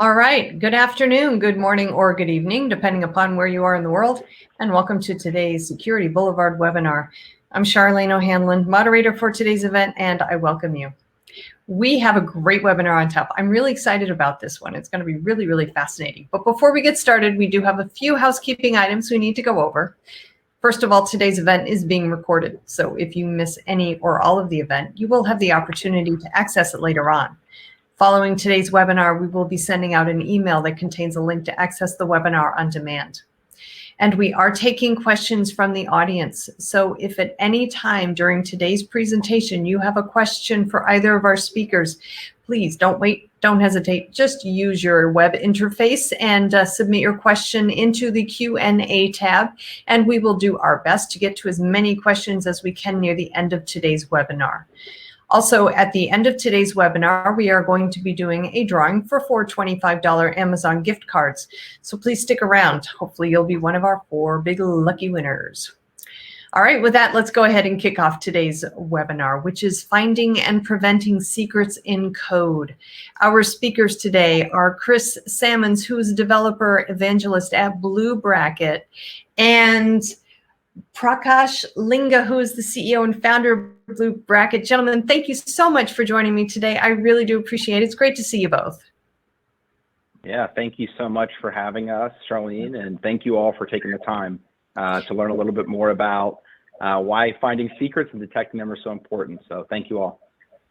All right, good afternoon, good morning, or good evening, depending upon where you are in the world, and welcome to today's Security Boulevard webinar. I'm Charlene O'Hanlon, moderator for today's event, and I welcome you. We have a great webinar on tap. I'm really excited about this one. It's going to be really, really fascinating. But before we get started, we do have a few housekeeping items we need to go over. First of all, today's event is being recorded, so if you miss any or all of the event, you will have the opportunity to access it later on. Following today's webinar, we will be sending out an email that contains a link to access the webinar on demand. And we are taking questions from the audience. So if at any time during today's presentation you have a question for either of our speakers, please don't wait, don't hesitate, just use your web interface and submit your question into the Q&A tab, and we will do our best to get to as many questions as we can near the end of today's webinar. Also, at the end of today's webinar, we are going to be doing a drawing for 4 $25 Amazon gift cards. So please stick around. Hopefully you'll be one of our 4 big lucky winners. All right, with that, let's go ahead and kick off today's webinar, which is Finding and Preventing Secrets in Code. Our speakers today are Chris Salmons, who is a developer evangelist at Blue Bracket, and Prakash Linga, who is the CEO and founder of Blue Bracket. Gentlemen, thank you so much for joining me today. I really do appreciate it. It's great to see you both. Yeah, thank you so much for having us, Charlene, and thank you all for taking the time to learn a little bit more about why finding secrets and detecting them are so important. So thank you all.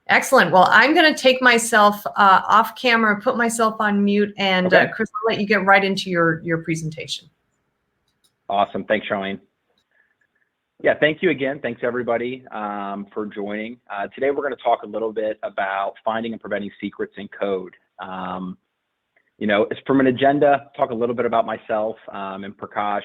Excellent. Well, I'm going to take myself off camera, put myself on mute, and okay. Chris, I'll let you get right into your presentation. Awesome. Thanks, Charlene. Yeah, thank you again. Thanks, everybody, for joining. Today, we're going to talk a little bit about finding and preventing secrets in code. You know, it's from an agenda, talk a little bit about myself and Prakash,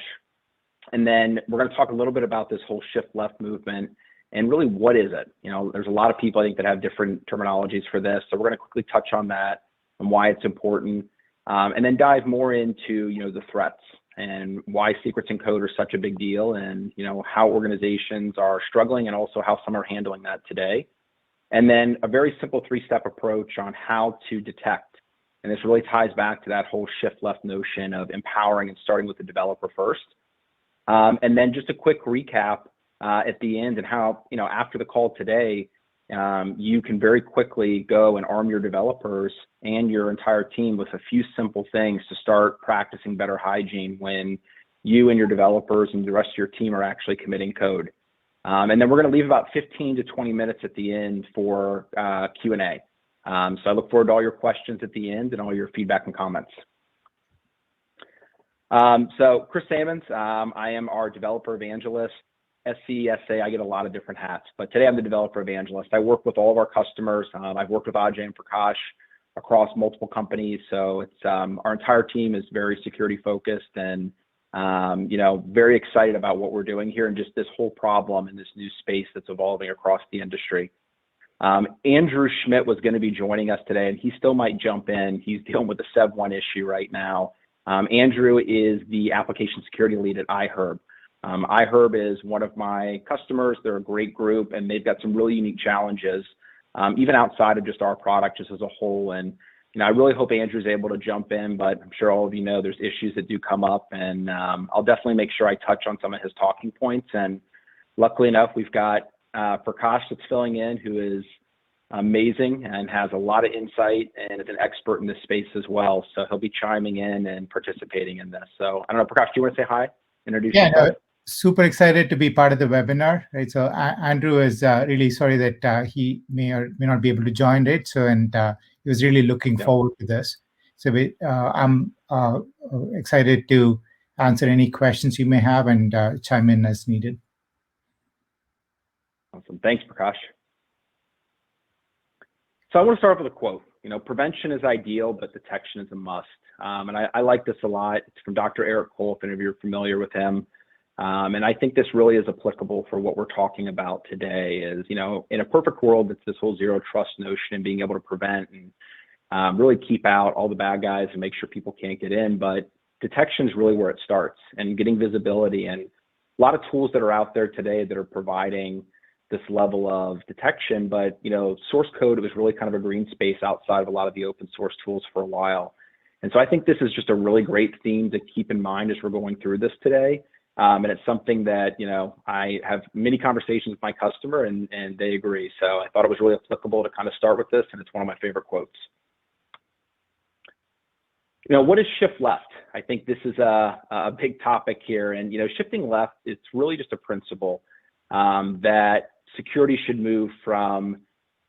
and then we're going to talk a little bit about this whole shift left movement and really what is it? You know, there's a lot of people, I think, that have different terminologies for this. So we're going to quickly touch on that and why it's important, and then dive more into, you know, the threats and why secrets in code are such a big deal, and you know how organizations are struggling and also how some are handling that today. And then a very simple 3-step approach on how to detect. And this really ties back to that whole shift left notion of empowering and starting with the developer first. And then just a quick recap at the end, and how, you know, after the call today, you can very quickly go and arm your developers and your entire team with a few simple things to start practicing better hygiene when you and your developers and the rest of your team are actually committing code. And then we're going to leave about 15 to 20 minutes at the end for Q&A. So I look forward to all your questions at the end and all your feedback and comments. So Chris Salmons, I am our developer evangelist. SCSA, I get a lot of different hats, but today I'm the developer evangelist. I work with all of our customers. I've worked with Ajay and Prakash across multiple companies. So it's our entire team is very security focused, and you know, very excited about what we're doing here and just this whole problem in this new space that's evolving across the industry. Andrew Schmidt was going to be joining us today, and he still might jump in. He's dealing with the Sev1 issue right now. Andrew is the application security lead at iHerb. iHerb is one of my customers. They're a great group, and they've got some really unique challenges, even outside of just our product, just as a whole. And you know, I really hope Andrew's able to jump in, but I'm sure all of you know there's issues that do come up, and I'll definitely make sure I touch on some of his talking points. And luckily enough, we've got Prakash that's filling in, who is amazing and has a lot of insight and is an expert in this space as well. So he'll be chiming in and participating in this. So I don't know, Prakash, do you want to say hi? Introduce yourself? Super excited to be part of the webinar, right? So Andrew is really sorry that he may or may not be able to join it. So, and he was really looking forward to this. So I'm excited to answer any questions you may have and chime in as needed. Awesome. Thanks, Prakash. So I want to start off with a quote. You know, prevention is ideal, but detection is a must. And I like this a lot. It's from Dr. Eric Cole, if any of you are familiar with him. And I think this really is applicable for what we're talking about today is, you know, in a perfect world, it's this whole zero trust notion and being able to prevent and really keep out all the bad guys and make sure people can't get in. But detection is really where it starts, and getting visibility, and a lot of tools that are out there today that are providing this level of detection. But, you know, source code was really kind of a green space outside of a lot of the open source tools for a while. And so I think this is just a really great theme to keep in mind as we're going through this today. And it's something that, I have many conversations with my customer and they agree. So I thought it was really applicable to kind of start with this, and it's one of my favorite quotes. What is shift left? I think this is a big topic here. And, shifting left, it's really just a principle that security should move from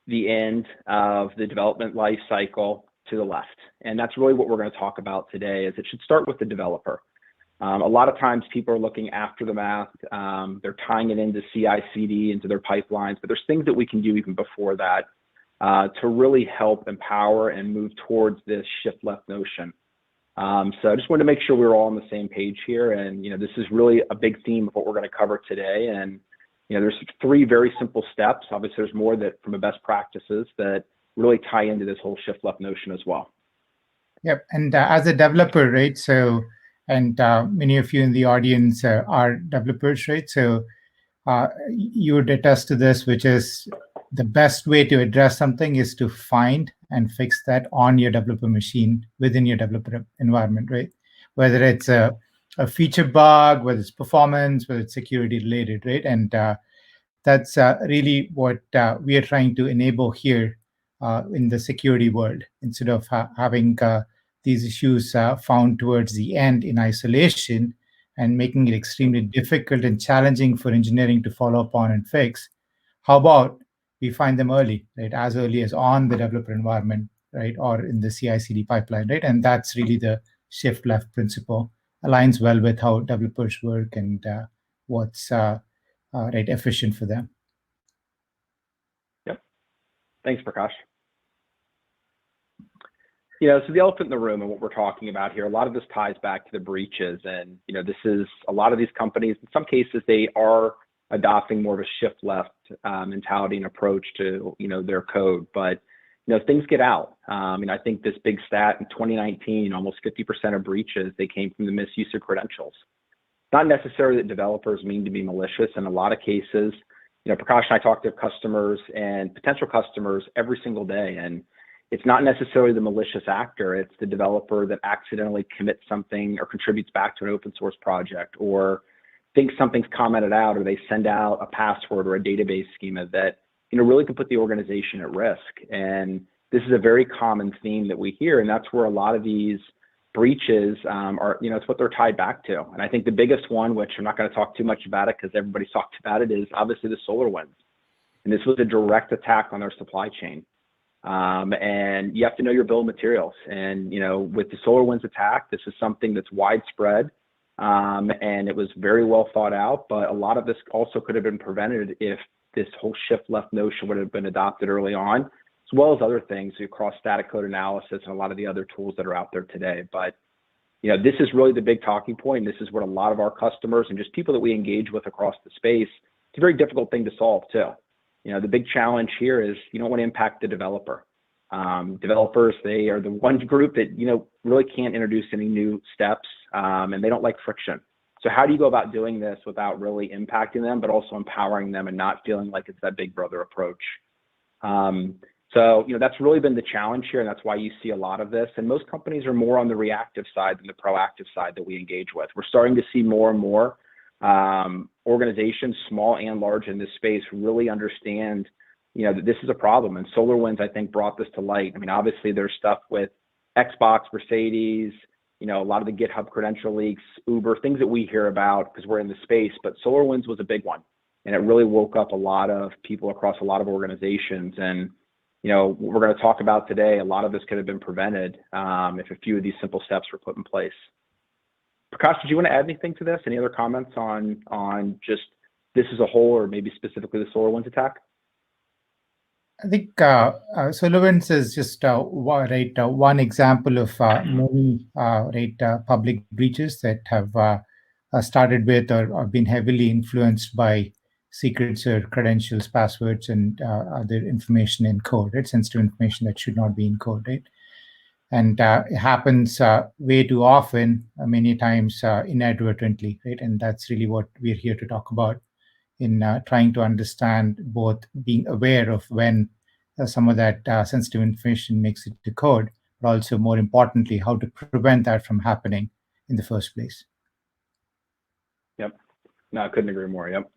the end of the development life cycle to the left. And that's really what we're going to talk about today, is it should start with the developer. A lot of times people are looking after the math. They're tying it into CICD, into their pipelines, but there's things that we can do even before that to really help empower and move towards this shift left notion. So I just wanted to make sure we were all on the same page here. And, this is really a big theme of what we're going to cover today. And, there's 3 very simple steps. Obviously, there's more that from the best practices that really tie into this whole shift left notion as well. Yep. And as a developer, right? So, and many of you in the audience are developers, right? So you would attest to this, which is the best way to address something is to find and fix that on your developer machine within your developer environment, right? Whether it's a feature bug, whether it's performance, whether it's security related, right? And that's really what we are trying to enable here in the security world, instead of having these issues found towards the end in isolation and making it extremely difficult and challenging for engineering to follow up on and fix. How about we find them early, right? As early as on the developer environment, right? Or in the CI/CD pipeline, right? And that's really the shift left principle. Aligns well with how developers work and what's right efficient for them. Yep. Thanks, Prakash. So the elephant in the room and what we're talking about here, a lot of this ties back to the breaches. And, this is a lot of these companies, in some cases, they are adopting more of a shift left mentality and approach to, their code. But, things get out. I think this big stat in 2019, almost 50% of breaches, they came from the misuse of credentials. Not necessarily that developers mean to be malicious. In a lot of cases, Prakash and I talk to customers and potential customers every single day. And it's not necessarily the malicious actor. It's the developer that accidentally commits something or contributes back to an open source project, or thinks something's commented out, or they send out a password or a database schema that, really can put the organization at risk. And this is a very common theme that we hear. And that's where a lot of these breaches are, it's what they're tied back to. And I think the biggest one, which I'm not going to talk too much about it because everybody's talked about it, is obviously the SolarWinds. And this was a direct attack on their supply chain. And you have to know your bill of materials. And, with the SolarWinds attack, this is something that's widespread. And it was very well thought out, but a lot of this also could have been prevented if this whole shift left notion would have been adopted early on, as well as other things across static code analysis and a lot of the other tools that are out there today. But, this is really the big talking point. This is what a lot of our customers and just people that we engage with across the space, it's a very difficult thing to solve too. The big challenge here is you don't want to impact the developer. Developers, they are the one group that, really can't introduce any new steps, and they don't like friction. So how do you go about doing this without really impacting them, but also empowering them and not feeling like it's that big brother approach? So, that's really been the challenge here, and that's why you see a lot of this. And most companies are more on the reactive side than the proactive side that we engage with. We're starting to see more and more organizations, small and large in this space, really understand, that this is a problem. And SolarWinds, I think, brought this to light. Obviously there's stuff with Xbox, Mercedes, a lot of the GitHub credential leaks, Uber, things that we hear about because we're in the space, but SolarWinds was a big one. And it really woke up a lot of people across a lot of organizations. And, what we're going to talk about today, a lot of this could have been prevented if a few of these simple steps were put in place. Prakash, did you want to add anything to this? Any other comments on just this as a whole, or maybe specifically the SolarWinds attack? I think SolarWinds is just one example of many public breaches that have started with or been heavily influenced by secrets or credentials, passwords, and other information in code, right? Sensitive information that should not be in code, right? And it happens way too often, many times inadvertently, right? And that's really what we're here to talk about in trying to understand both being aware of when some of that sensitive information makes it to code, but but also more importantly, how to prevent that from happening in the first place. Yep. No, I couldn't agree more. Yep.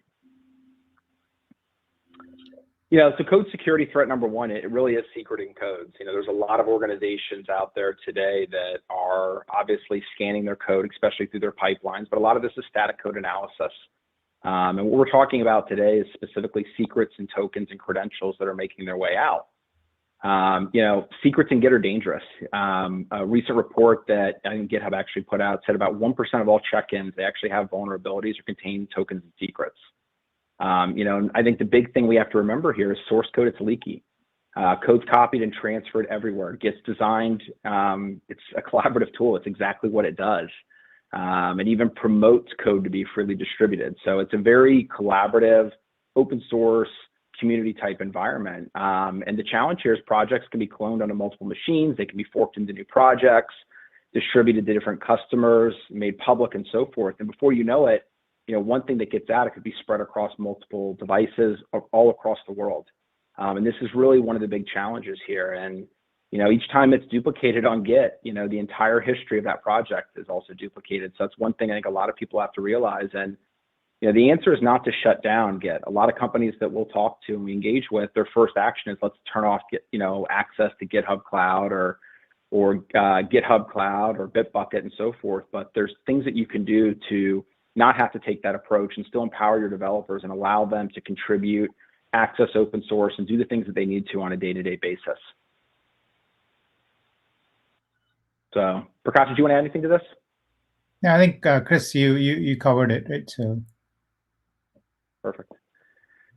So code security threat number one, it really is secreting codes. There's a lot of organizations out there today that are obviously scanning their code, especially through their pipelines, but a lot of this is static code analysis. And what we're talking about today is specifically secrets and tokens and credentials that are making their way out. Secrets in Git are dangerous. A recent report that I think GitHub actually put out said about 1% of all check-ins, they actually have vulnerabilities or contain tokens and secrets. And I think the big thing we have to remember here is source code, it's leaky. Code's copied and transferred everywhere. It gets designed, it's a collaborative tool. It's exactly what it does. And even promotes code to be freely distributed. So it's a very collaborative, open source, community type environment. And the challenge here is projects can be cloned onto multiple machines. They can be forked into new projects, distributed to different customers, made public and so forth. And before you know it, one thing that gets out, it could be spread across multiple devices all across the world. And this is really one of the big challenges here. And, each time it's duplicated on Git, the entire history of that project is also duplicated. So that's one thing I think a lot of people have to realize. And, the answer is not to shut down Git. A lot of companies that we'll talk to and we engage with, their first action is let's turn off access to GitHub Cloud or GitHub Cloud or Bitbucket and so forth. But there's things that you can do to not have to take that approach and still empower your developers and allow them to contribute, access open source, and do the things that they need to on a day-to-day basis. So, Prakash, did you want to add anything to this? Yeah, I think, Chris, you covered it, right? So. Perfect.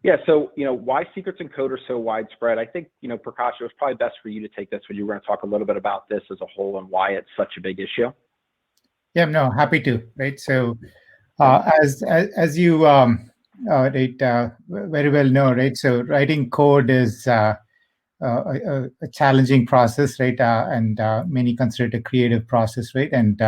Yeah, so, why secrets in code are so widespread? I think, Prakash, it was probably best for you to take this when you were going to talk a little bit about this as a whole and why it's such a big issue. Yeah, no, happy to, right? So, as you very well know, right? So writing code is a challenging process, right? And many consider it a creative process, right? And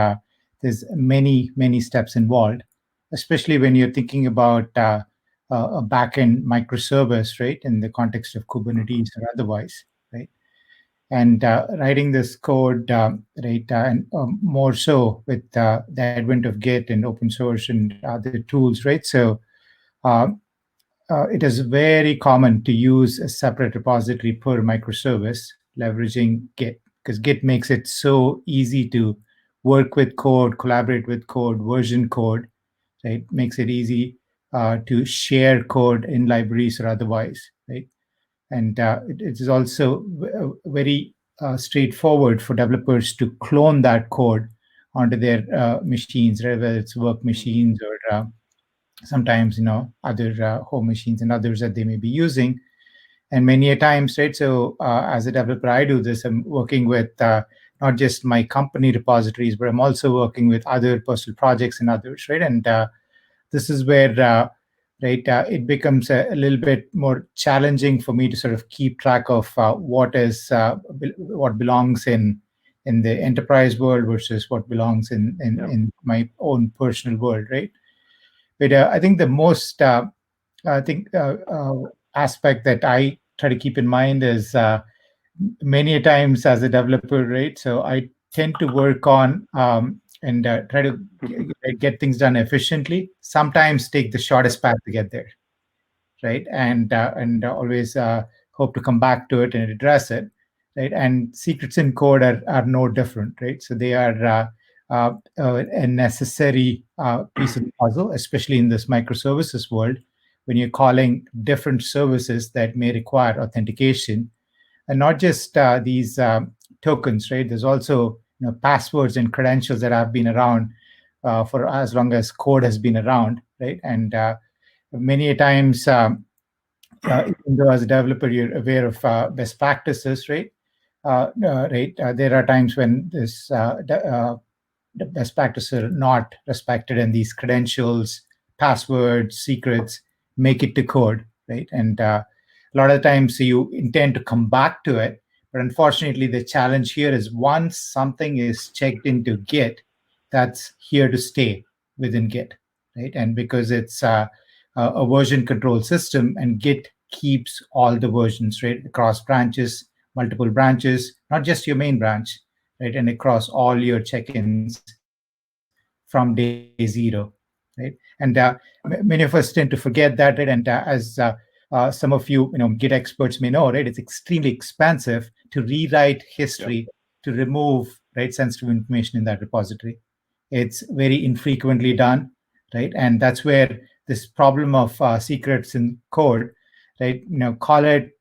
there's many steps involved, especially when you're thinking about a backend microservice, right? In the context of Kubernetes or otherwise, right? And writing this code, right, and more so with the advent of Git and open source and other tools, right? So it is very common to use a separate repository per microservice, leveraging Git, because Git makes it so easy to work with code, collaborate with code, version code, right? Makes it easy to share code in libraries or otherwise, right? And it is also very straightforward for developers to clone that code onto their machines, right? Whether it's work machines or sometimes, other home machines and others that they may be using. And many a times, right? So as a developer, I do this. I'm working with not just my company repositories, but I'm also working with other personal projects and others, right? And this is where it becomes a little bit more challenging for me to sort of keep track of what belongs in the enterprise world versus what belongs in my own personal world, right? But I think the most aspect that I try to keep in mind is many a times as a developer, right? So I tend to work on and try to get things done efficiently. Sometimes take the shortest path to get there, right? And always hope to come back to it and address it, right? And secrets in code are no different, right? So they are a necessary piece of the puzzle, especially in this microservices world, when you're calling different services that may require authentication, and not just these tokens, right? There's also passwords and credentials that have been around for as long as code has been around, right? And many a times, even though as a developer you're aware of best practices, right? There are times when this the best practices are not respected, and these credentials, passwords, secrets make it to code, right? And a lot of times you intend to come back to it, but unfortunately the challenge here is once something is checked into Git, that's here to stay within Git, right? And because it's a version control system, and Git keeps all the versions, right, across branches, multiple branches, not just your main branch, right, and across all your check-ins from day zero, right? And many of us tend to forget that, right? And as some of you, Git experts may know, right, it's extremely expensive to rewrite history to remove, right, sensitive information in that repository. It's very infrequently done, right? And that's where this problem of secrets in code, right? Call it,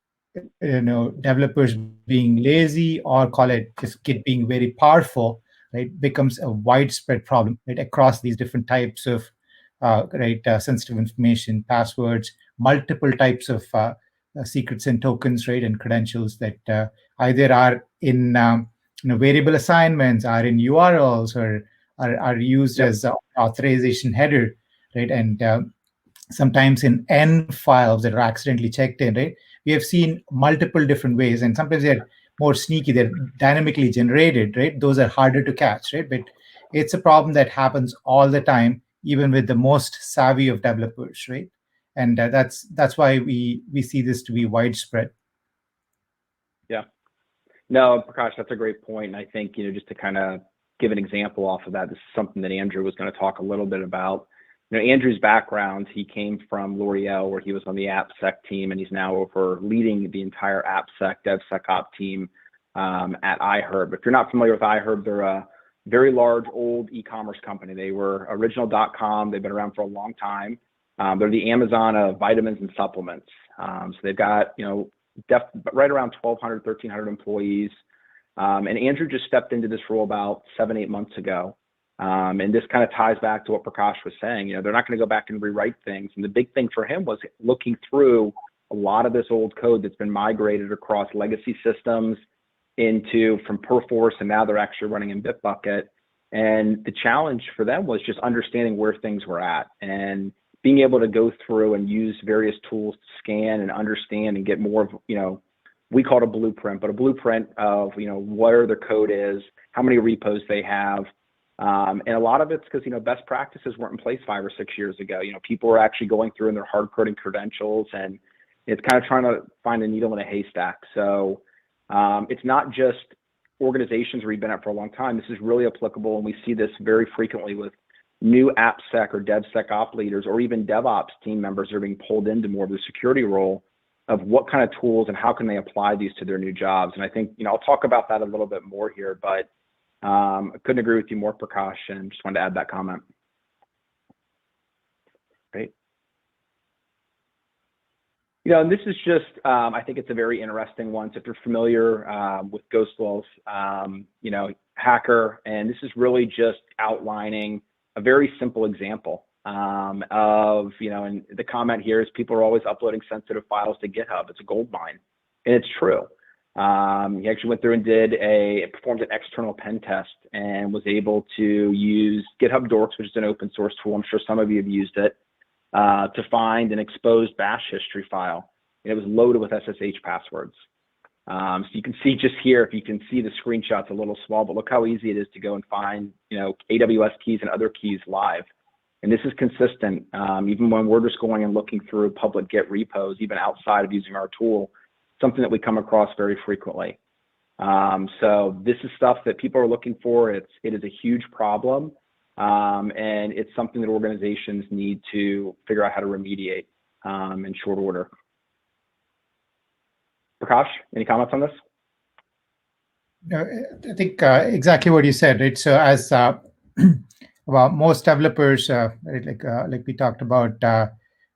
developers being lazy, or call it just Git being very powerful, right? Becomes a widespread problem, right, across these different types of sensitive information, passwords, multiple types of secrets and tokens, right, and credentials that either are in variable assignments, are in URLs, or are used as authorization header, right, and sometimes in N files that are accidentally checked in, right? We have seen multiple different ways, and sometimes they're more sneaky. They're dynamically generated, right? Those are harder to catch, right? But it's a problem that happens all the time, even with the most savvy of developers, right? And that's why we see this to be widespread. Yeah. No, Prakash, that's a great point. And I think, just to kind of give an example off of that, this is something that Andrew was going to talk a little bit about. Andrew's background, he came from L'Oreal, where he was on the AppSec team, and he's now over leading the entire AppSec DevSecOps team at iHerb. If you're not familiar with iHerb, they're a very large old e-commerce company. They were original.com. They've been around for a long time. They're the Amazon of vitamins and supplements. So they've got, right around 1,200, 1,300 employees. And Andrew just stepped into this role about 7-8 months ago. And this kind of ties back to what Prakash was saying. They're not going to go back and rewrite things. And the big thing for him was looking through a lot of this old code that's been migrated across legacy systems from Perforce, and now they're actually running in Bitbucket. And the challenge for them was just understanding where things were at and being able to go through and use various tools to scan and understand and get more of, we call it a blueprint, but a blueprint of, where their code is, how many repos they have. And a lot of it's because, best practices weren't in place 5 or 6 years ago. People were actually going through and they're hard coding credentials, and it's kind of trying to find a needle in a haystack. So it's not just organizations where you've been at for a long time. This is really applicable, and we see this very frequently with new AppSec or DevSecOps leaders, or even DevOps team members that are being pulled into more of the security role of what kind of tools and how can they apply these to their new jobs. And I think, I'll talk about that a little bit more here, but I couldn't agree with you more, Prakash, and just wanted to add that comment. Great. And this is just, I think it's a very interesting one. So if you're familiar with Ghostwell's, hacker, and this is really just outlining a very simple example of, and the comment here is people are always uploading sensitive files to GitHub. It's a gold mine, and it's true. He actually went through and performed an external pen test and was able to use GitHub Dorks, which is an open source tool. I'm sure some of you have used it, to find an exposed bash history file. And it was loaded with SSH passwords. So you can see just here, if you can see the screenshot's a little small, but look how easy it is to go and find, AWS keys and other keys live. And this is consistent, even when we're just going and looking through public Git repos, even outside of using our tool, something that we come across very frequently. So this is stuff that people are looking for. It is a huge problem, and it's something that organizations need to figure out how to remediate in short order. Prakash, any comments on this? No, I think exactly what you said, right? So as well, most developers, like we talked about,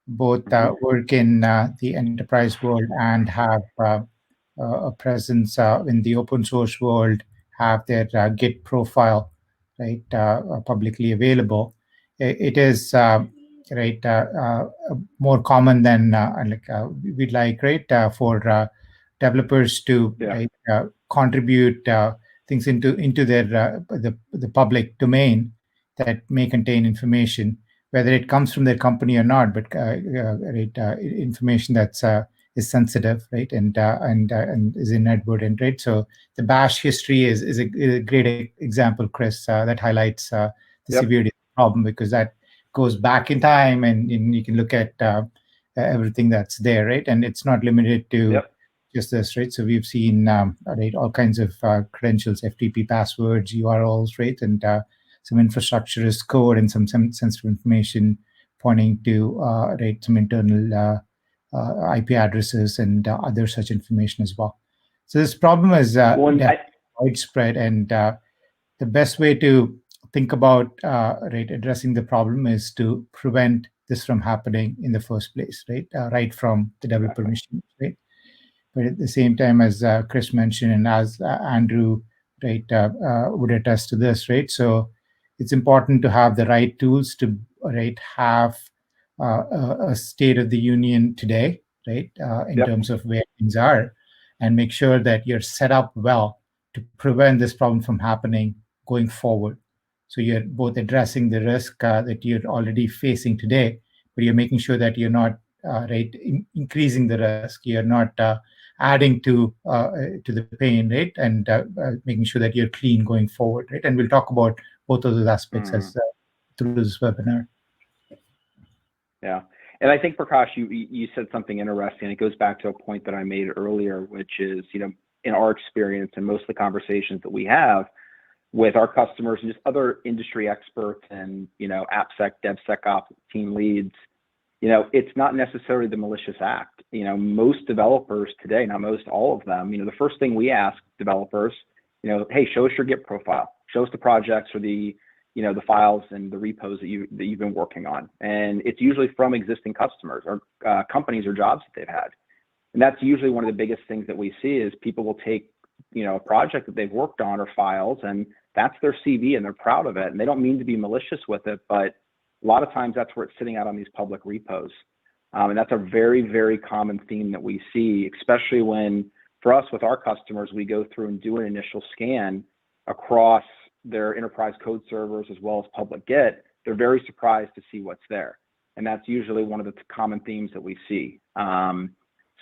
both work in the enterprise world and have a presence in the open source world, have their Git profile, right, publicly available. It is more common than we'd like, right, for developers to contribute things into their the public domain that may contain information, whether it comes from their company or not, but information that's is sensitive, right, and is inadvertent, right? So the bash history is a great example, Chris, that highlights the severity of the problem, because that goes back in time, and you can look at everything that's there, right? And it's not limited to just this, right? So we've seen right, all kinds of credentials, FTP passwords, URLs, right? And some infrastructure as code and some sensitive information pointing to right, some internal IP addresses and other such information as well. So this problem is widespread, and the best way to think about right, addressing the problem is to prevent this from happening in the first place, right? Right from the developer machine, right? But at the same time, as Chris mentioned, and as Andrew, right, would attest to this, right? So it's important to have the right tools to, right, have a state of the union today, right, in terms of where things are, and make sure that you're set up well to prevent this problem from happening going forward. So you're both addressing the risk that you're already facing today, but you're making sure that you're not right, increasing the risk. You're not adding to the pain, right, and making sure that you're clean going forward, right. And we'll talk about both of those aspects as through this webinar. Yeah, and I think Prakash, you said something interesting. It goes back to a point that I made earlier, which is, you know, in our experience and most of the conversations that we have with our customers and just other industry experts and, you know, AppSec, DevSecOps team leads, you know, it's not necessarily the malicious act. You know, most developers today, not most, all of them, you know, the first thing we ask developers, you know, hey, show us your Git profile, show us the projects or the, you know, the files and the repos that you've been working on. And it's usually from existing customers or companies or jobs that they've had. And that's usually one of the biggest things that we see is people will take, you know, a project that they've worked on or files, and that's their CV and they're proud of it. And they don't mean to be malicious with it, but a lot of times that's where it's sitting out on these public repos. And that's a very, very common theme that we see, especially when, for us with our customers, we go through and do an initial scan across their enterprise code servers as well as public Git. They're very surprised to see what's there. And that's usually one of the common themes that we see.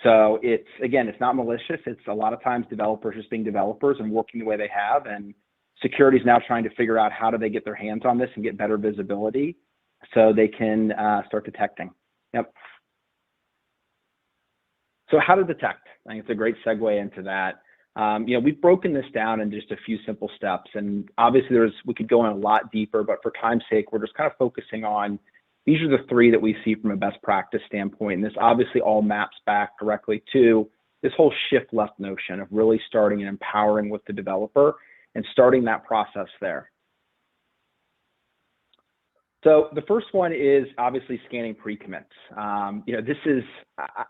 So it's, again, it's not malicious. It's a lot of times developers just being developers and working the way they have. And security is now trying to figure out how do they get their hands on this and get better visibility so they can start detecting. Yep. So how to detect? I think it's a great segue into that. You know, we've broken this down in just a few simple steps, and obviously we could go in a lot deeper, but for time's sake, we're just kind of focusing on, these are the three that we see from a best practice standpoint. And this obviously all maps back directly to this whole shift left notion of really starting and empowering with the developer and starting that process there. So the first one is obviously scanning pre-commits. You know, this is,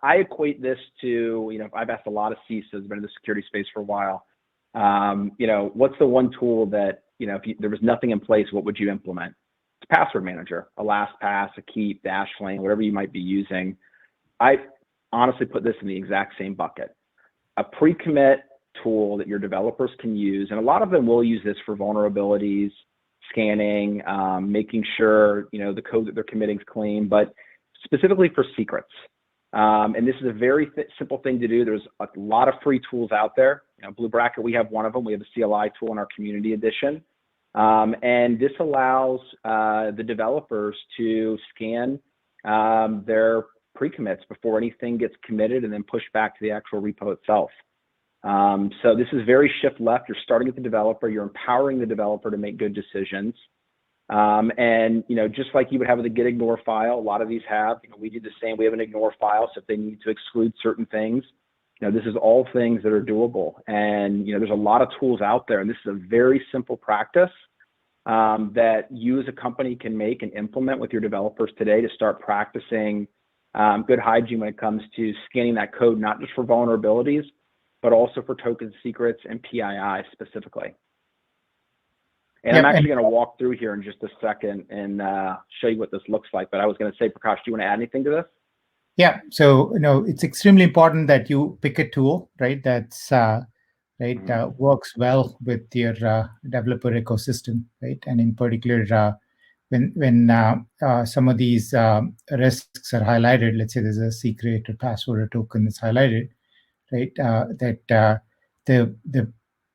I equate this to, you know, I've asked a lot of CISOs, been in the security space for a while. You know, what's the one tool that, you know, if there was nothing in place, what would you implement? It's Password Manager, a LastPass, a Keep, Dashlane, whatever you might be using. I honestly put this in the exact same bucket. A pre-commit tool that your developers can use, and a lot of them will use this for vulnerabilities, scanning, making sure, you know, the code that they're committing is clean, but specifically for secrets. And this is a very simple thing to do. There's a lot of free tools out there. You know, Blue Bracket, we have one of them. We have a CLI tool in our community edition. And this allows the developers to scan their pre-commits before anything gets committed and then push back to the actual repo itself. So this is very shift left. You're starting with the developer. You're empowering the developer to make good decisions. And, you know, just like you would have with a git ignore file, a lot of these have, you know, we do the same. We have an ignore file. So if they need to exclude certain things, you know, this is all things that are doable. And, you know, there's a lot of tools out there. And this is a very simple practice that you as a company can make and implement with your developers today to start practicing good hygiene when it comes to scanning that code, not just for vulnerabilities, but also for token secrets and PII specifically. And I'm actually going to walk through here in just a second and show you what this looks like. But I was going to say, Prakash, do you want to add anything to this? Yeah. So, you know, it's extremely important that you pick a tool, right, that's works well with your developer ecosystem, right? And in particular, when some of these risks are highlighted, let's say there's a secret or password or token that's highlighted, right? That the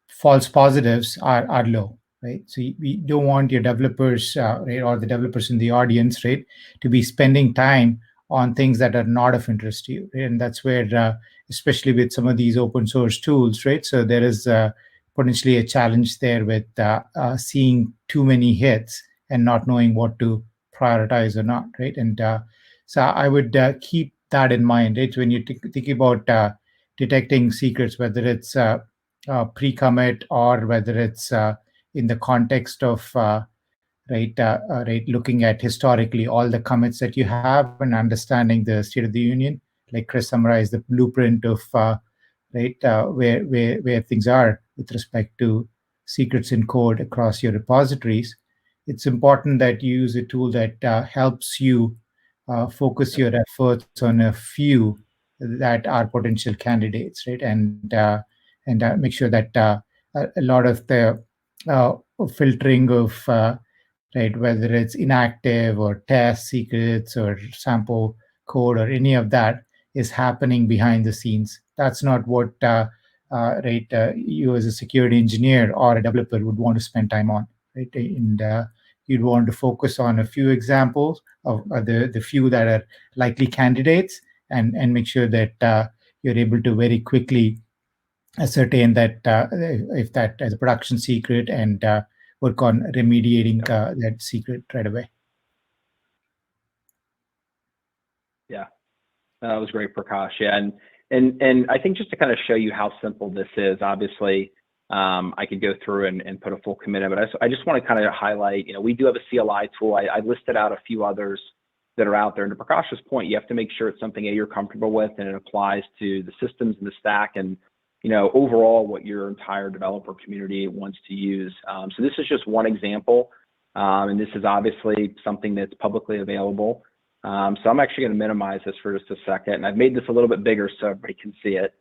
false positives are low, right? So we don't want your developers, right, or the developers in the audience, right, to be spending time on things that are not of interest to you, right? And that's where especially with some of these open source tools, right? So there is potentially a challenge there with seeing too many hits and not knowing what to prioritize or not, right? And so I would keep that in mind, right? When you think about detecting secrets, whether it's pre-commit or whether it's in the context of right, looking at historically all the commits that you have and understanding the state of the union, like Chris summarized the blueprint of where things are with respect to secrets in code across your repositories. It's important that you use a tool that helps you focus your efforts on a few that are potential candidates, right? And make sure that a lot of the uh, filtering of right, whether it's inactive or test secrets or sample code or any of that is happening behind the scenes. That's not what you as a security engineer or a developer would want to spend time on, right? And you'd want to focus on a few examples of the few that are likely candidates, and make sure that you're able to very quickly ascertain that if that as a production secret, and work on remediating that secret right away. Yeah, that was great, Prakash. Yeah, and I think just to kind of show you how simple this is, obviously, I could go through and put a full commit in, but I just want to kind of highlight, we do have a CLI tool. I listed out a few others that are out there. And to Prakash's point, you have to make sure it's something you're comfortable with and it applies to the systems and the stack and, overall what your entire developer community wants to use. So this is just one example. And this is obviously something that's publicly available. So I'm actually going to minimize this for just a second. And I've made this a little bit bigger so everybody can see it.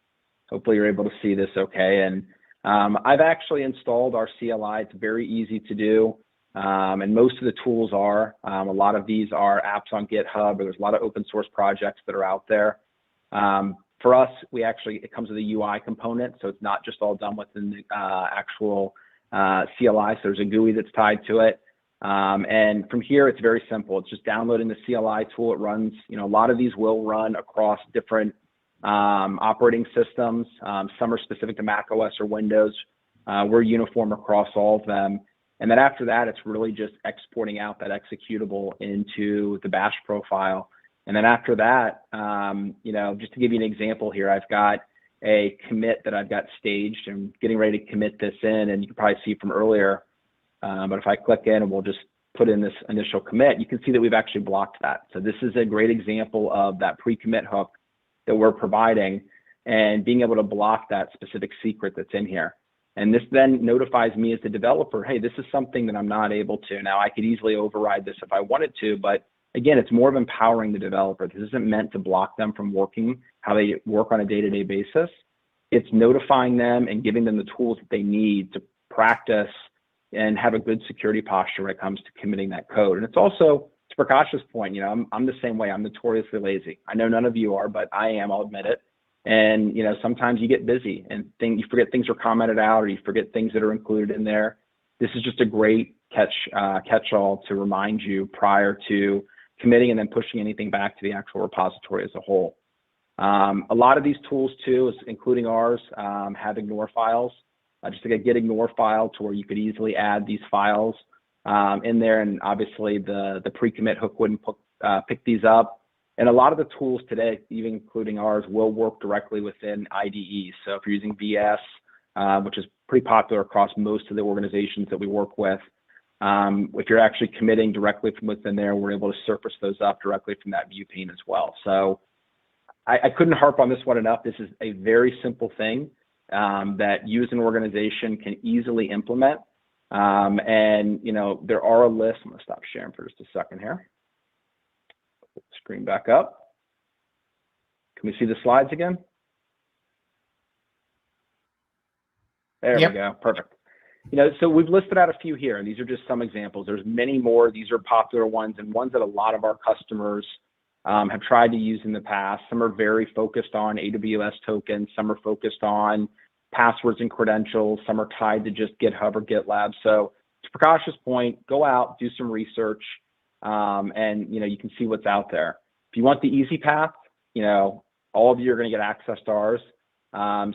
Hopefully you're able to see this okay. And I've actually installed our CLI. It's very easy to do. And most of the tools are. A lot of these are apps on GitHub, or there's a lot of open source projects that are out there. For us, it comes with a UI component, so it's not just all done within the actual CLI. So there's a GUI that's tied to it. And from here, it's very simple. It's just downloading the CLI tool. It runs, a lot of these will run across different operating systems. Some are specific to Mac OS or Windows. We're uniform across all of them. And then after that, it's really just exporting out that executable into the bash profile. And then after that, just to give you an example here, I've got a commit that I've got staged and getting ready to commit this in. And you can probably see from earlier, but if I click in and we'll just put in this initial commit, you can see that we've actually blocked that. So this is a great example of that pre-commit hook that we're providing and being able to block that specific secret that's in here. And this then notifies me as the developer, hey, this is something that I'm not able to. Now I could easily override this if I wanted to, but again, it's more of empowering the developer. This isn't meant to block them from working how they work on a day-to-day basis. It's notifying them and giving them the tools that they need to practice and have a good security posture when it comes to committing that code. And it's also, to Prakash's point, I'm the same way. I'm notoriously lazy. I know none of you are, but I am, I'll admit it. And, sometimes you get busy and you forget things are commented out, or you forget things that are included in there. This is just a great catch-all to remind you prior to committing and then pushing anything back to the actual repository as a whole. A lot of these tools too, including ours, have ignore files. Just like a get ignore file to where you could easily add these files in there. And obviously the pre-commit hook wouldn't pick these up. And a lot of the tools today, even including ours, will work directly within IDEs. So if you're using VS, which is pretty popular across most of the organizations that we work with, if you're actually committing directly from within there, we're able to surface those up directly from that view pane as well. So I couldn't harp on this one enough. This is a very simple thing that you as an organization can easily implement. And, there are a list. I'm going to stop sharing for just a second here. Screen back up. Can we see the slides again? There we go. Perfect. So we've listed out a few here, and these are just some examples. There's many more. These are popular ones and ones that a lot of our customers have tried to use in the past. Some are very focused on AWS tokens. Some are focused on passwords and credentials. Some are tied to just GitHub or GitLab. So to Prakash's point, go out, do some research, and you can see what's out there. If you want the easy path, all of you are going to get access to ours.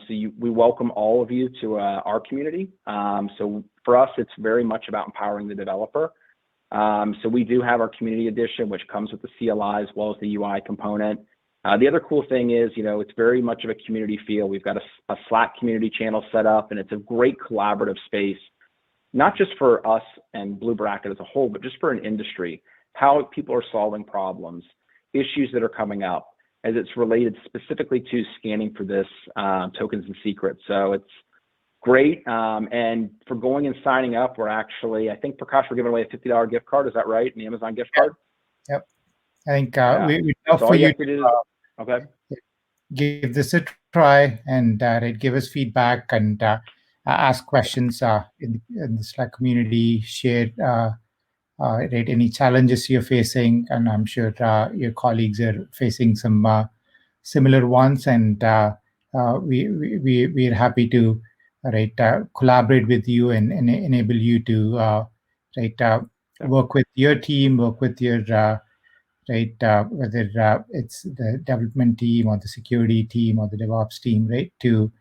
We welcome all of you to our community. So for us, it's very much about empowering the developer. So we do have our community edition, which comes with the CLI as well as the UI component. The other cool thing is, it's very much of a community feel. We've got a Slack community channel set up, and it's a great collaborative space, not just for us and Blue Bracket as a whole, but just for an industry, how people are solving problems, issues that are coming up, as it's related specifically to scanning for this tokens and secrets. So it's great. And for going and signing up, we're actually, I think, Prakash, we're giving away a $50 gift card. Is that right? An Amazon gift card? Yep. I think we'd love so for you to okay. Give this a try and give us feedback and ask questions in the Slack community, share any challenges you're facing, and I'm sure your colleagues are facing some similar ones, and we're happy to collaborate with you and enable you to work with your team, work with your whether it's the development team or the security team or the DevOps team, to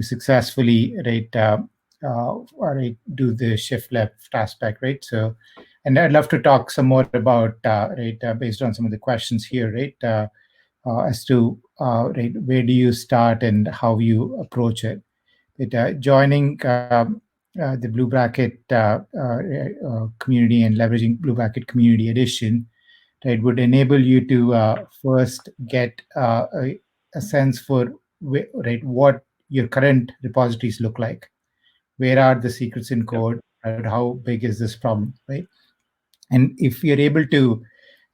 successfully do the shift left aspect, So, and I'd love to talk some more about based on some of the questions here, as to where do you start and how you approach it. Joining the Blue Bracket community and leveraging Blue Bracket Community Edition, would enable you to first get a sense for what your current repositories look like. Where are the secrets in code? How big is this problem, And if you're able to,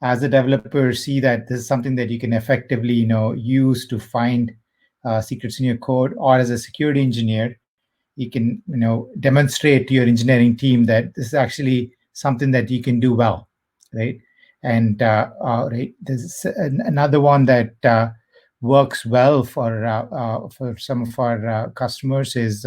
as a developer, see that this is something that you can effectively, use to find secrets in your code, or as a security engineer, you can, demonstrate to your engineering team that this is actually something that you can do well, And there's another one that works well for some of our customers is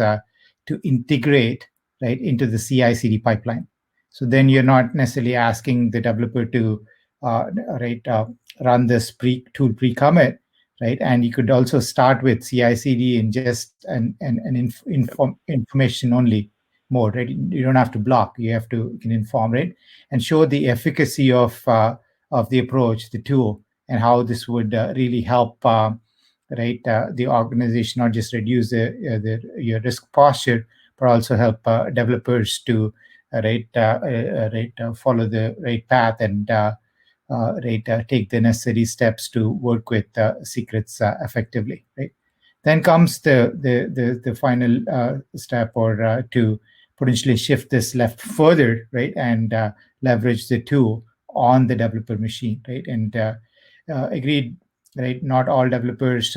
to integrate into the CI/CD pipeline. So then you're not necessarily asking the developer to run this pre-commit, And you could also start with CI/CD in just an information only mode, You don't have to block. You can inform, and show the efficacy of the approach, the tool, and how this would really help, the organization not just reduce your risk posture, but also help developers to follow the right path and take the necessary steps to work with secrets effectively, Then comes the final step, or to potentially shift this left further, and leverage the tool on the developer machine, And agreed, not all developers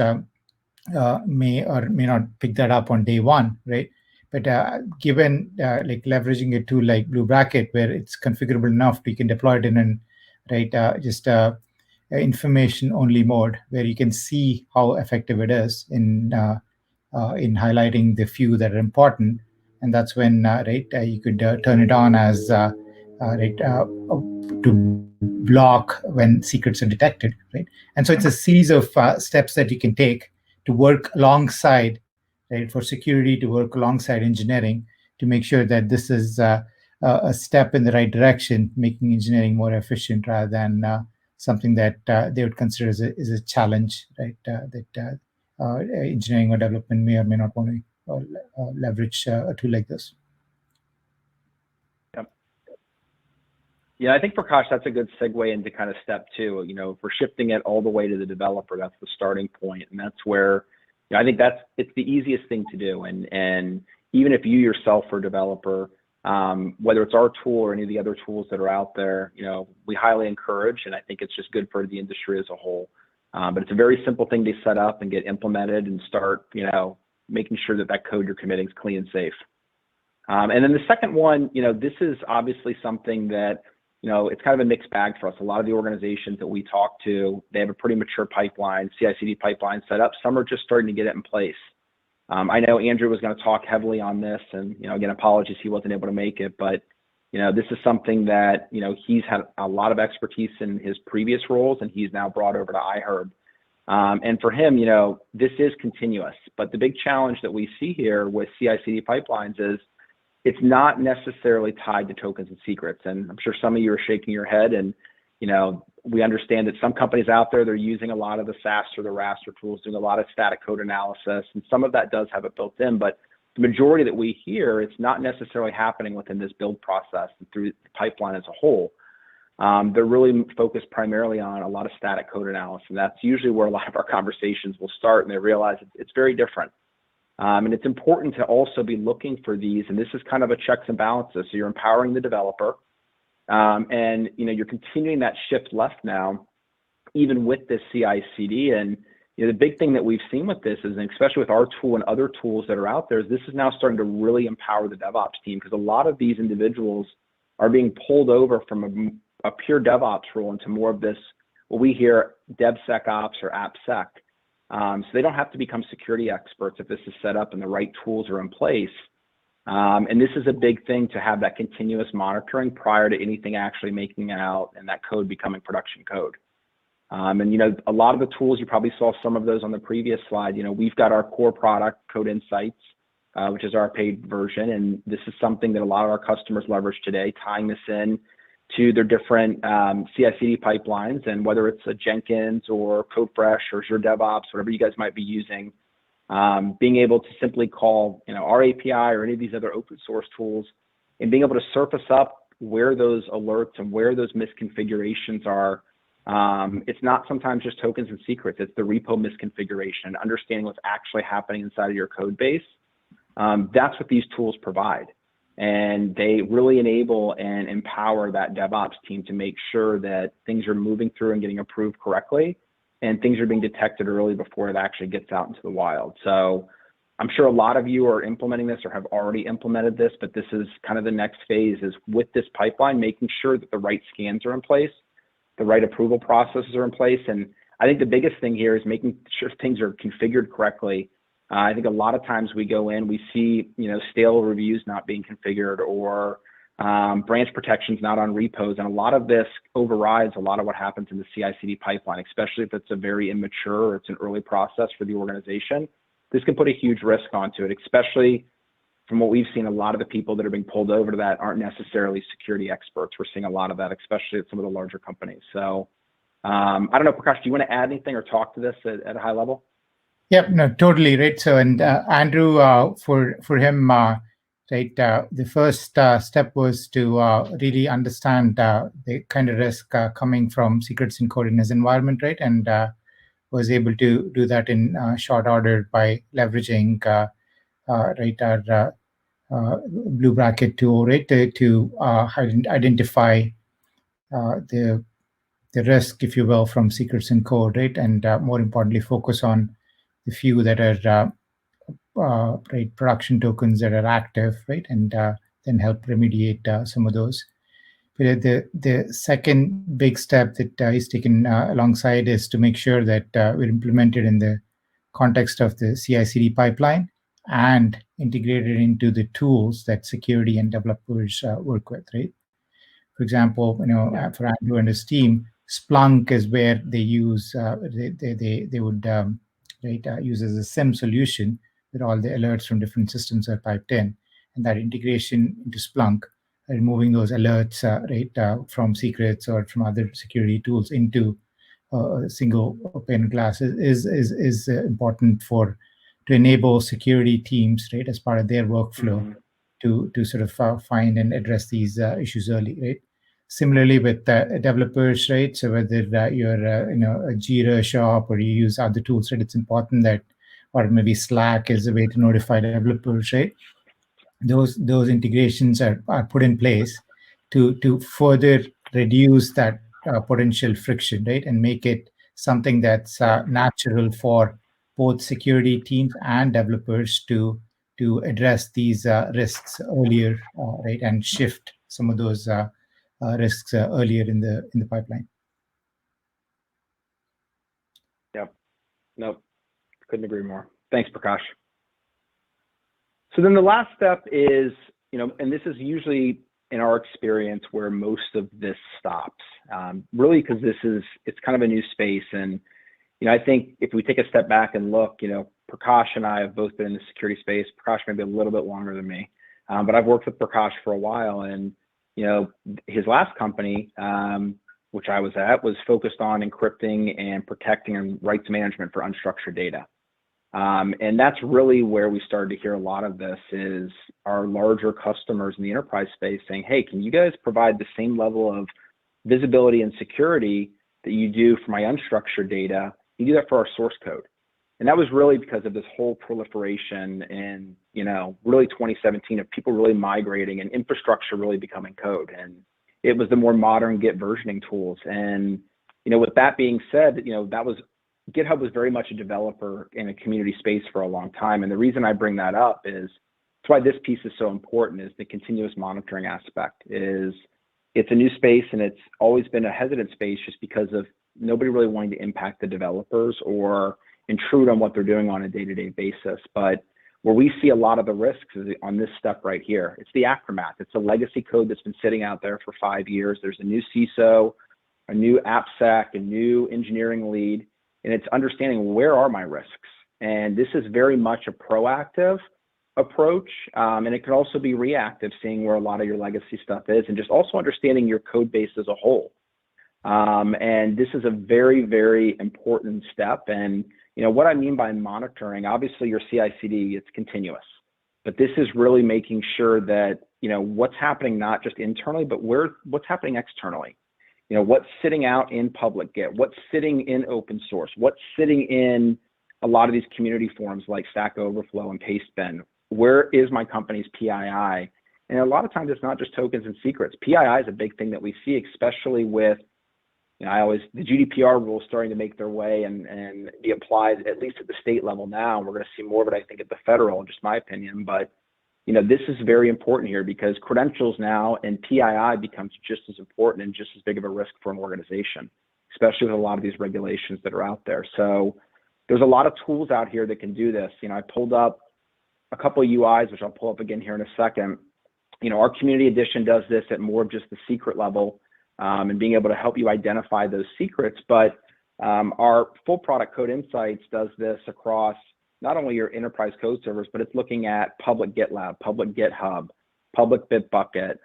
may or may not pick that up on day one, But given leveraging a tool like Blue Bracket, where it's configurable enough, we can deploy it in an just information only mode, where you can see how effective it is in highlighting the few that are important, and that's when you could turn it on as to block when secrets are detected, And so it's a series of steps that you can take to work alongside, for security, to work alongside engineering, to make sure that this is a step in the right direction, making engineering more efficient rather than something that they would consider as a challenge, that engineering or development may or may not want to leverage a tool like this. Yeah, I think, Prakash, that's a good segue into kind of step two. If we're shifting it all the way to the developer, that's the starting point, and that's where I think it's the easiest thing to do. And even if you yourself are a developer, whether it's our tool or any of the other tools that are out there, we highly encourage, and I think it's just good for the industry as a whole. But it's a very simple thing to set up and get implemented and start, making sure that code you're committing is clean and safe. And then the second one, this is obviously something that, it's kind of a mixed bag for us. A lot of the organizations that we talk to, they have a pretty mature pipeline, CI/CD pipeline set up. Some are just starting to get it in place. I know Andrew was going to talk heavily on this, and again, apologies he wasn't able to make it, but this is something that he's had a lot of expertise in his previous roles, and he's now brought over to iHerb. And for him, this is continuous, but the big challenge that we see here with CI/CD pipelines is it's not necessarily tied to tokens and secrets. And I'm sure some of you are shaking your head, and we understand that some companies out there, they're using a lot of the SAST or the raster tools, doing a lot of static code analysis, and some of that does have it built in, but the majority that we hear, it's not necessarily happening within this build process and through the pipeline as a whole. They're really focused primarily on a lot of static code analysis, and that's usually where a lot of our conversations will start, and they realize it's very different. And it's important to also be looking for these, and this is kind of a checks and balances. So you're empowering the developer, and you're continuing that shift left now, even with this CI/CD. And the big thing that we've seen with this is, and especially with our tool and other tools that are out there, is this is now starting to really empower the DevOps team, because a lot of these individuals are being pulled over from a pure DevOps role into more of this, what we hear, DevSecOps or AppSec. So they don't have to become security experts if this is set up and the right tools are in place. And this is a big thing, to have that continuous monitoring prior to anything actually making out and that code becoming production code. And a lot of the tools, you probably saw some of those on the previous slide. We've got our core product, Code Insights, which is our paid version, and this is something that a lot of our customers leverage today, tying this in to their different CI/CD pipelines, and whether it's a Jenkins or CodeFresh or Azure DevOps, whatever you guys might be using, being able to simply call our API or any of these other open source tools, and being able to surface up where those alerts and where those misconfigurations are. It's not sometimes just tokens and secrets, it's the repo misconfiguration, understanding what's actually happening inside of your code base. That's what these tools provide. And they really enable and empower that DevOps team to make sure that things are moving through and getting approved correctly, and things are being detected early before it actually gets out into the wild. So I'm sure a lot of you are implementing this or have already implemented this, but this is kind of the next phase, is with this pipeline, making sure that the right scans are in place, the right approval processes are in place. And I think the biggest thing here is making sure things are configured correctly. I think a lot of times we go in, we see, stale reviews not being configured, or branch protections not on repos. And a lot of this overrides a lot of what happens in the CI/CD pipeline, especially if it's a very immature or it's an early process for the organization. This can put a huge risk onto it, especially from what we've seen. A lot of the people that are being pulled over to that aren't necessarily security experts. We're seeing a lot of that, especially at some of the larger companies. So I don't know, Prakash, do you want to add anything or talk to this at a high level? Yep, no, totally, right. So, and Andrew, for him, right, the first step was to really understand the kind of risk coming from secrets and code in his environment, right, and was able to do that in short order by leveraging right, our Blue Bracket tool, right, to identify the risk, if you will, from secrets and code, right, and more importantly, focus on the few that are right, production tokens that are active, right, and then help remediate some of those. But the second big step that is taken alongside is to make sure that we're implemented in the context of the CI/CD pipeline and integrated into the tools that security and developers work with, right? For example, for Andrew and his team, Splunk is where they use they would use as a SIM solution, where all the alerts from different systems are piped in, and that integration into Splunk, removing those alerts from secrets or from other security tools into a single pane of glass is important to enable security teams, right, as part of their workflow, to sort of find and address these issues early, right? Similarly with developers, right? So whether you're a Jira shop or you use other tools, right? It's important that, or maybe Slack is a way to notify developers, right? Those integrations are put in place to further reduce that potential friction, right, and make it something that's natural for both security teams and developers to address these risks earlier, right, and shift some of those risks earlier in the pipeline. Yep. Nope. Couldn't agree more. Thanks, Prakash. So then the last step is, and this is usually in our experience where most of this stops, really, because it's kind of a new space, and I think if we take a step back and look, Prakash and I have both been in the security space. Prakash maybe a little bit longer than me, but I've worked with Prakash for a while, and his last company, which I was at, was focused on encrypting and protecting and rights management for unstructured data. And that's really where we started to hear a lot of this, is our larger customers in the enterprise space saying, hey, can you guys provide the same level of visibility and security that you do for my unstructured data? You do that for our source code. And that was really because of this whole proliferation in, really 2017 of people really migrating and infrastructure really becoming code. And it was the more modern Git versioning tools. And, with that being said, GitHub was very much a developer in a community space for a long time. And the reason I bring that up is that's why this piece is so important, is the continuous monitoring aspect. It's a new space, and it's always been a hesitant space just because of nobody really wanting to impact the developers or intrude on what they're doing on a day-to-day basis. But where we see a lot of the risks is on this step right here. It's the aftermath. It's a legacy code that's been sitting out there for 5 years. There's a new CISO, a new AppSec, a new engineering lead, and it's understanding where are my risks. And this is very much a proactive approach, and it can also be reactive, seeing where a lot of your legacy stuff is, and just also understanding your code base as a whole. And this is a very, very important step. And what I mean by monitoring, obviously your CICD, it's continuous, but this is really making sure that what's happening not just internally, but what's happening externally. What's sitting out in public Git, what's sitting in open source, what's sitting in a lot of these community forums like Stack Overflow and Pastebin. Where is my company's PII? And a lot of times it's not just tokens and secrets. PII is a big thing that we see, especially with, the GDPR rules starting to make their way and be applied, at least at the state level now. We're going to see more of it, I think, at the federal, just my opinion. But, this is very important here, because credentials now and PII becomes just as important and just as big of a risk for an organization, especially with a lot of these regulations that are out there. So there's a lot of tools out here that can do this. I pulled up a couple of UIs, which I'll pull up again here in a second. Our community edition does this at more of just the secret level, and being able to help you identify those secrets. But our full product Code Insights does this across not only your enterprise code servers, but it's looking at public GitLab, public GitHub, public Bitbucket.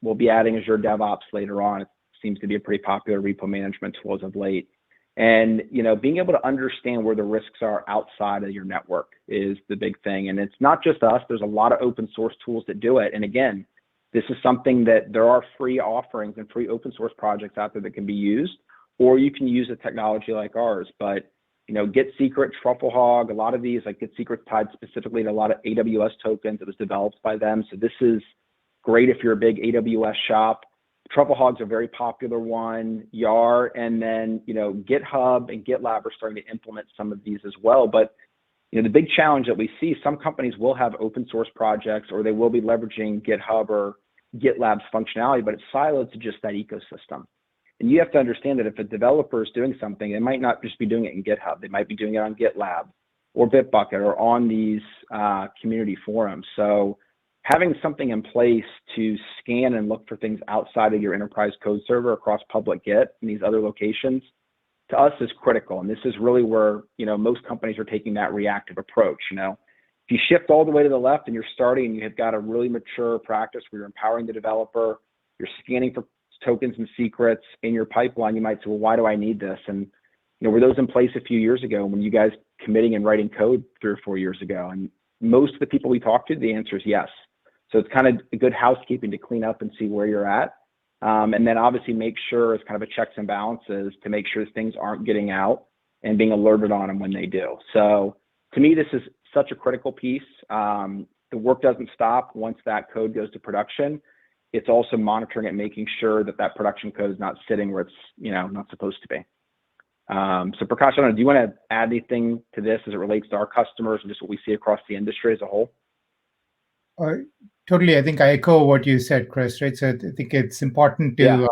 We'll be adding Azure DevOps later on. It seems to be a pretty popular repo management tool as of late. And, being able to understand where the risks are outside of your network is the big thing. And it's not just us. There's a lot of open source tools that do it. And again, this is something that there are free offerings and free open source projects out there that can be used, or you can use a technology like ours. But, Git Secret, Trufflehog, a lot of these, like Git Secret's tied specifically to a lot of AWS tokens. It was developed by them. So this is great if you're a big AWS shop. Trufflehog's a very popular one, YAR, and then, GitHub and GitLab are starting to implement some of these as well. But, the big challenge that we see, some companies will have open source projects, or they will be leveraging GitHub or GitLab's functionality, but it's siloed to just that ecosystem. And you have to understand that if a developer is doing something, they might not just be doing it in GitHub. They might be doing it on GitLab or Bitbucket or on these community forums. So having something in place to scan and look for things outside of your enterprise code server across public Git and these other locations, to us, is critical. And this is really where, most companies are taking that reactive approach. If you shift all the way to the left and you're starting and you have got a really mature practice where you're empowering the developer, you're scanning for tokens and secrets in your pipeline, you might say, well, why do I need this? And, were those in place a few years ago when you guys committing and writing code 3 or 4 years ago? And most of the people we talk to, the answer is yes. So it's kind of a good housekeeping to clean up and see where you're at. And then obviously make sure it's kind of a checks and balances to make sure things aren't getting out and being alerted on them when they do. So to me, this is such a critical piece. The work doesn't stop once that code goes to production. It's also monitoring and making sure that that production code is not sitting where it's, not supposed to be. So Prakash, I don't know, do you want to add anything to this as it relates to our customers and just what we see across the industry as a whole? Totally. I think I echo what you said, Chris, right? So I think it's important to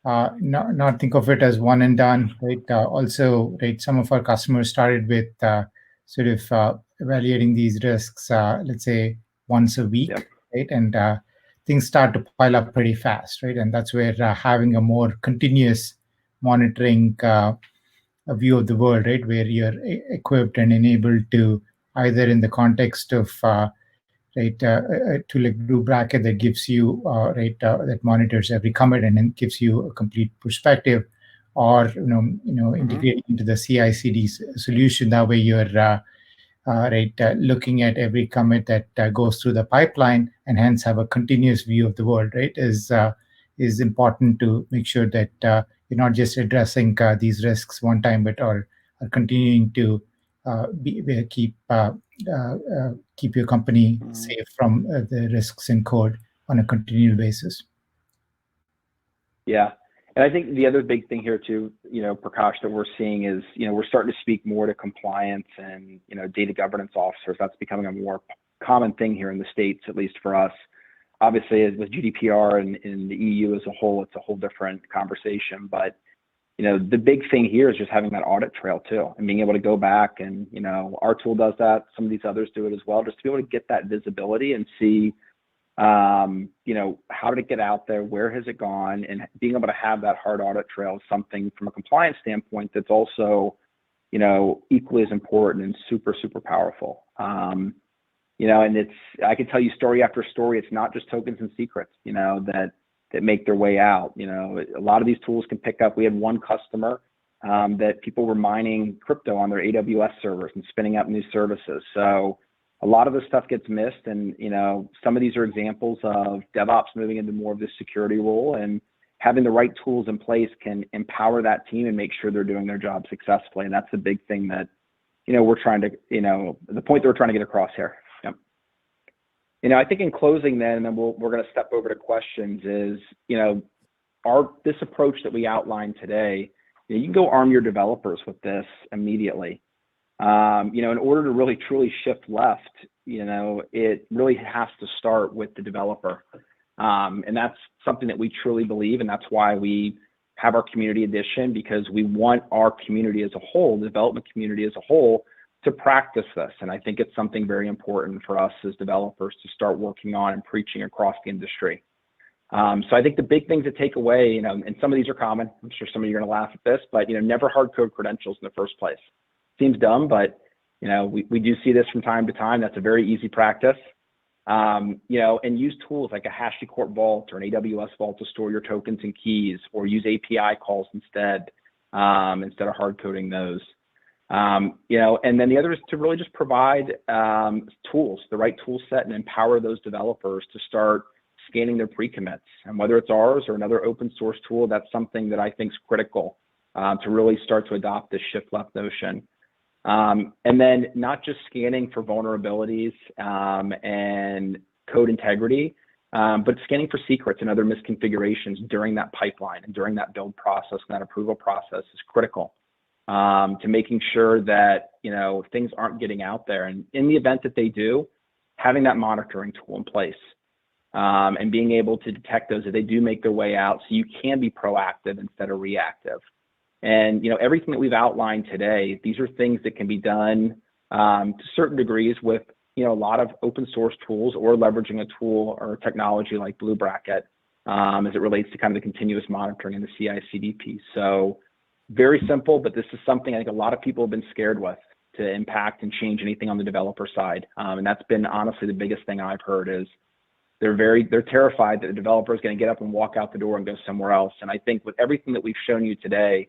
not think of it as one and done, right? Also, right, some of our customers started with sort of evaluating these risks, let's say once a week, right? And things start to pile up pretty fast, right? And that's where having a more continuous monitoring a view of the world, right, where you're equipped and enabled to, either in the context of a tool like Blue Bracket that gives you that monitors every commit and then gives you a complete perspective, or integrating into the CICD solution. That way, you're looking at every commit that goes through the pipeline, and hence have a continuous view of the world. Right, is important to make sure that you're not just addressing these risks one time, but are continuing to keep your company safe from the risks in code on a continual basis. Yeah. And I think the other big thing here too, Prakash, that we're seeing is, we're starting to speak more to compliance and, data governance officers. That's becoming a more common thing here in the States, at least for us. Obviously, with GDPR and in the EU as a whole, it's a whole different conversation. But, the big thing here is just having that audit trail too, and being able to go back and, our tool does that. Some of these others do it as well, just to be able to get that visibility and see, how did it get out there? Where has it gone? And being able to have that hard audit trail is something from a compliance standpoint that's also, equally as important and super, super powerful. And I can tell you story after story. It's not just tokens and secrets, that make their way out. A lot of these tools can pick up. We had one customer that people were mining crypto on their AWS servers and spinning up new services. So a lot of this stuff gets missed, and some of these are examples of DevOps moving into more of this security role, and having the right tools in place can empower that team and make sure they're doing their job successfully. And that's the big thing that we're trying to the point that we're trying to get across here. Yep. I think in closing, then we're going to step over to questions. Is this approach that we outlined today? You can go arm your developers with this immediately. In order to really truly shift left, it really has to start with the developer. And that's something that we truly believe. And that's why we have our community edition, because we want our community as a whole, the development community as a whole, to practice this. And I think it's something very important for us as developers to start working on and preaching across the industry. So I think the big things to take away, and some of these are common. I'm sure some of you are going to laugh at this, but, never hard code credentials in the first place. Seems dumb, but we do see this from time to time. That's a very easy practice. And use tools like a HashiCorp Vault or an AWS Vault to store your tokens and keys, or use API calls instead of hard coding those. And then the other is to really just provide tools, the right tool set, and empower those developers to start scanning their pre-commits. And whether it's ours or another open source tool, that's something that I think is critical to really start to adopt this shift left notion. And then not just scanning for vulnerabilities and code integrity, but scanning for secrets and other misconfigurations during that pipeline and during that build process and that approval process is critical to making sure that, things aren't getting out there. And in the event that they do, having that monitoring tool in place and being able to detect those if they do make their way out, so you can be proactive instead of reactive. And, everything that we've outlined today, these are things that can be done to certain degrees with, a lot of open source tools, or leveraging a tool or technology like Blue Bracket as it relates to kind of the continuous monitoring and the CI/CD piece. So very simple, but this is something I think a lot of people have been scared with to impact and change anything on the developer side. And that's been honestly the biggest thing I've heard is they're terrified that the developer is going to get up and walk out the door and go somewhere else. And I think with everything that we've shown you today,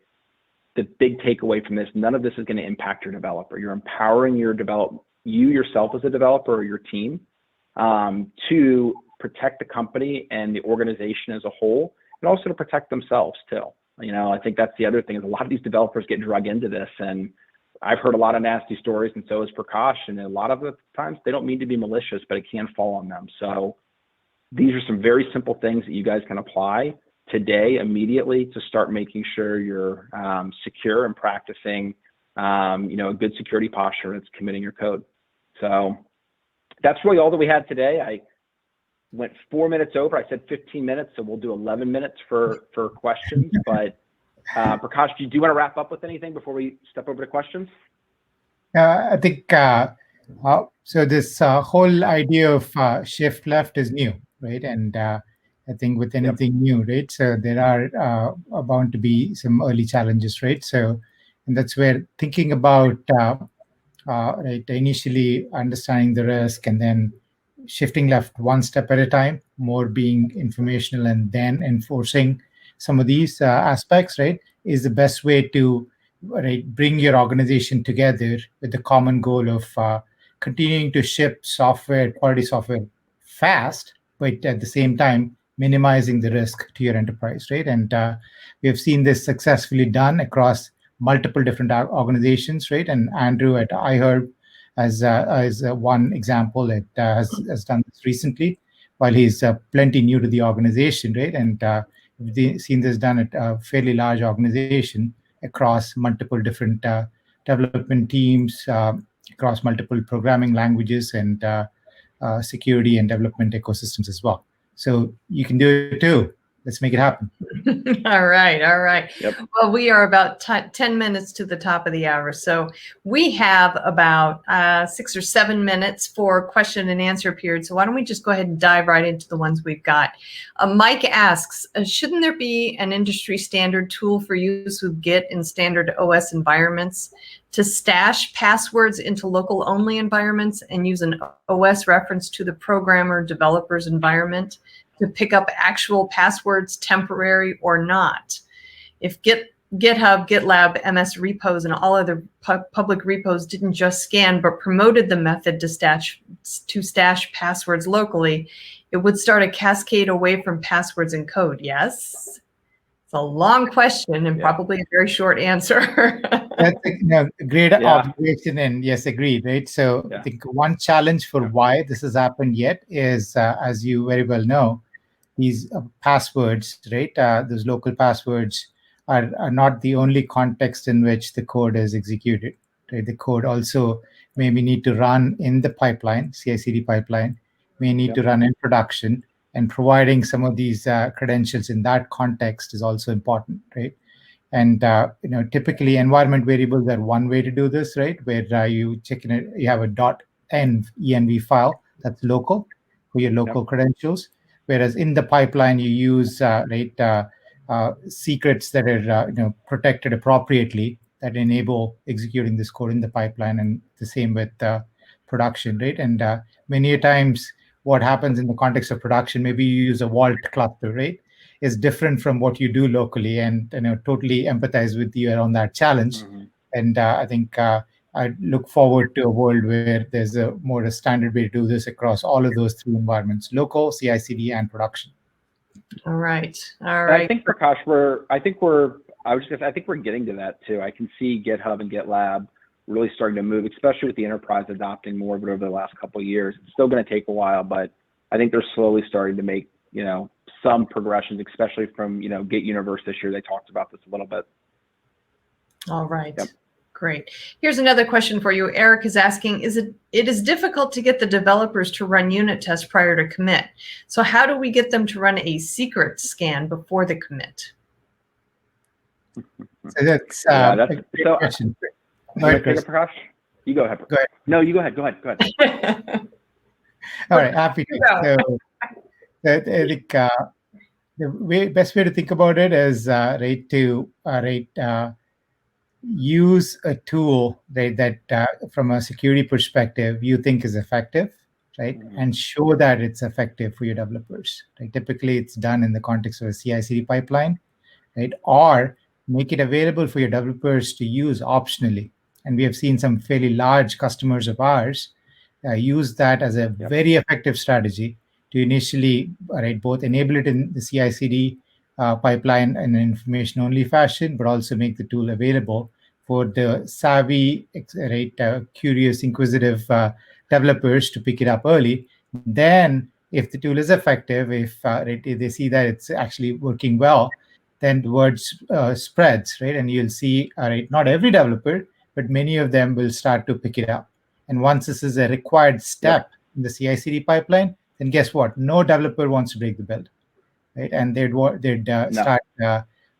the big takeaway from this, none of this is going to impact your developer. You're empowering you yourself as a developer or your team to protect the company and the organization as a whole, and also to protect themselves too. I think that's the other thing is a lot of these developers get drug into this, and I've heard a lot of nasty stories, and so has Prakash, and a lot of the times they don't mean to be malicious, but it can fall on them. So these are some very simple things that you guys can apply today immediately to start making sure you're secure and practicing a good security posture, and it's committing your code. So that's really all that we had today. I went 4 minutes over. I said 15 minutes, so we'll do 11 minutes for questions. But Prakash, do you want to wrap up with anything before we step over to questions? I think so. This whole idea of shift left is new, right? And I think with anything new, right? So there are bound to be some early challenges, right? So And that's where thinking about right, initially understanding the risk and then shifting left one step at a time, more being informational and then enforcing some of these aspects, right, is the best way to bring your organization together with the common goal of continuing to ship software, quality software fast, but at the same time minimizing the risk to your enterprise, right? And we have seen this successfully done across multiple different organizations, right? And Andrew at iHerb as one example that has done this recently, while he's plenty new to the organization, right? And we've seen this done at a fairly large organization across multiple different development teams, across multiple programming languages and security and development ecosystems as well. So you can do it too. Let's make it happen. All right. All right. Yep. Well, we are about 10 minutes to the top of the hour. So we have about 6 or 7 minutes for question and answer period. So why don't we just go ahead and dive right into the ones we've got. Mike asks, shouldn't there be an industry standard tool for use with Git in standard OS environments to stash passwords into local only environments and use an OS reference to the programmer developer's environment to pick up actual passwords, temporary or not? If GitHub, GitLab, MS repos, and all other public repos didn't just scan but promoted the method to stash passwords locally, it would start a cascade away from passwords and code. Yes? It's a long question and probably a very short answer. That's a great observation, and yes, agreed, right? So I think one challenge for why this has happened yet is, as you very well know, these passwords, right? Those local passwords are not the only context in which the code is executed. Right? The code also maybe need to run in the pipeline, CI/CD pipeline, may need to run in production, and providing some of these credentials in that context is also important, right? And typically environment variables are one way to do this, right? Where you check in it, you have a .env file that's local for your local credentials. Whereas in the pipeline, you use secrets that are protected appropriately that enable executing this code in the pipeline, and the same with production, right? And many times, what happens in the context of production, maybe you use a vault cluster, right, is different from what you do locally, and totally empathize with you around that challenge. And I think I look forward to a world where there's a standard way to do this across all of those three environments: local, CI/CD, and production. All right. All right. I think, Prakash, I think we're getting to that too. I can see GitHub and GitLab really starting to move, especially with the enterprise adopting more of it over the last couple of years. It's still going to take a while, but I think they're slowly starting to make, some progressions, especially from, Git Universe this year. They talked about this a little bit. All right. Yep. Great. Here's another question for you. Eric is asking, it is difficult to get the developers to run unit tests prior to commit. So how do we get them to run a secret scan before the commit? So that's a great question. Prakash? You go ahead. Go ahead. No, you go ahead. Go ahead. All right, happy to. So I think the best way to think about it is use a tool that from a security perspective you think is effective, right? And show that it's effective for your developers. Right? Typically, it's done in the context of a CI/CD pipeline, right? Or make it available for your developers to use optionally. And we have seen some fairly large customers of ours use that as a very effective strategy to initially both enable it in the CI/CD pipeline in an information-only fashion, but also make the tool available for the savvy, curious, inquisitive developers to pick it up early. Then, if the tool is effective, if they see that it's actually working well, then the word spreads, right? And you'll see, not every developer, but many of them will start to pick it up. And once this is a required step in the CI/CD pipeline, then guess what? No developer wants to break the build, right? And they'd start